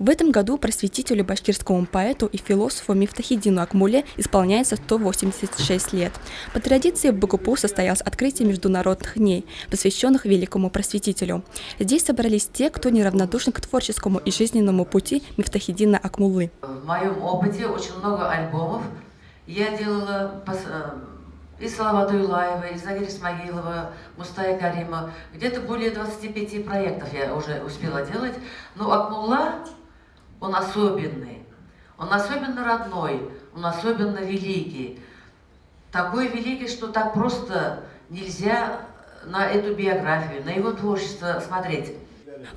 В этом году просветителю, башкирскому поэту и философу Мифтахиддину Акмулле исполняется 186 лет. По традиции в БГУПУ состоялось открытие международных дней, посвященных великому просветителю. Здесь собрались те, кто неравнодушен к творческому и жизненному пути Мифтахиддина Акмуллы. В моем опыте очень много альбомов. Я делала и Салавата Юлаева, и Загир Исмагилова, Мустая Карима. Где-то более 25 проектов я уже успела делать. Но Акмулла, он особенный. Он особенно родной, он особенно великий. Такой великий, что так просто нельзя на эту биографию, на его творчество смотреть.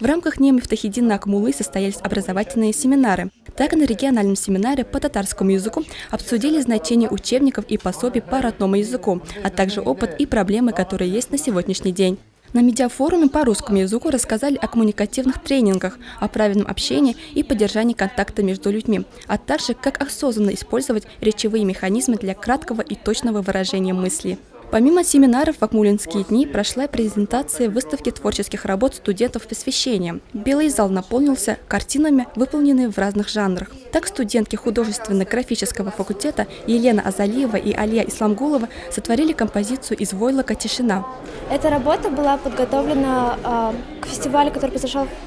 В рамках дня Мифтахиддина Акмуллы состоялись образовательные семинары. Так, на региональном семинаре по татарскому языку обсудили значение учебников и пособий по родному языку, а также опыт и проблемы, которые есть на сегодняшний день. На медиафоруме по русскому языку рассказали о коммуникативных тренингах, о правильном общении и поддержании контакта между людьми, а также как осознанно использовать речевые механизмы для краткого и точного выражения мысли. Помимо семинаров в Акмуллинские дни прошла презентация выставки творческих работ студентов посвящения. Белый зал наполнился картинами, выполненными в разных жанрах. Так студентки художественно-графического факультета Елена Азалиева и Алия Исламгулова сотворили композицию из войлока «Тишина». Эта работа была подготовлена к фестивалю, который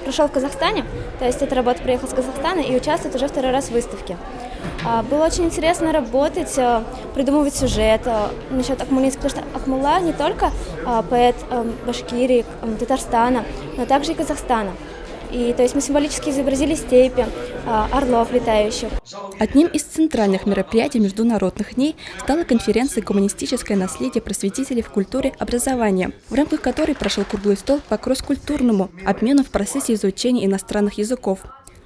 прошел в Казахстане. То есть эта работа приехала с Казахстана и участвует уже второй раз в выставке. Было очень интересно работать, придумывать сюжет насчет акмуллинского, потому что Акмулла не только поэт Башкирии, Татарстана, но также и Казахстана. И то есть мы символически изобразили степи, орлов летающих. Одним из центральных мероприятий международных дней стала конференция «Гуманистическое наследие просветителей в культуре образования», в рамках которой прошел круглый стол по кросс-культурному обмену в процессе изучения иностранных языков.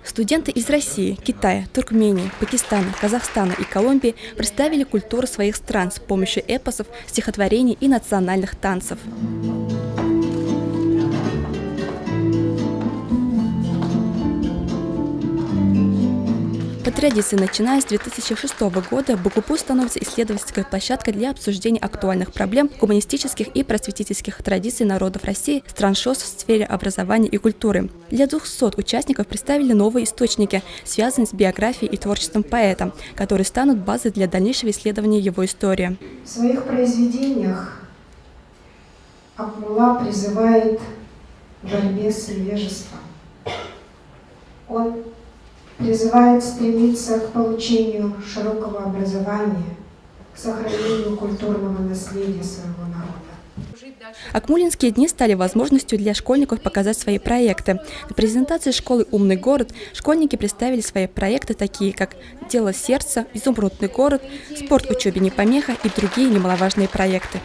Студенты из России, Китая, Туркмении, Пакистана, Казахстана и Колумбии представили культуру своих стран с помощью эпосов, стихотворений и национальных танцев. По традиции, начиная с 2006 года, БГУПУ становится исследовательской площадкой для обсуждения актуальных проблем гуманистических и просветительских традиций народов России, стран ШОС в сфере образования и культуры. Для 200 участников представили новые источники, связанные с биографией и творчеством поэта, которые станут базой для дальнейшего исследования его истории. В своих произведениях Акмулла призывает к борьбе с невежеством. Он призывает стремиться к получению широкого образования, к сохранению культурного наследия своего народа. Акмуллинские дни стали возможностью для школьников показать свои проекты. На презентации школы «Умный город» школьники представили свои проекты, такие как «Дело сердца», «Изумрудный город», «Спорт учебе не помеха» и другие немаловажные проекты.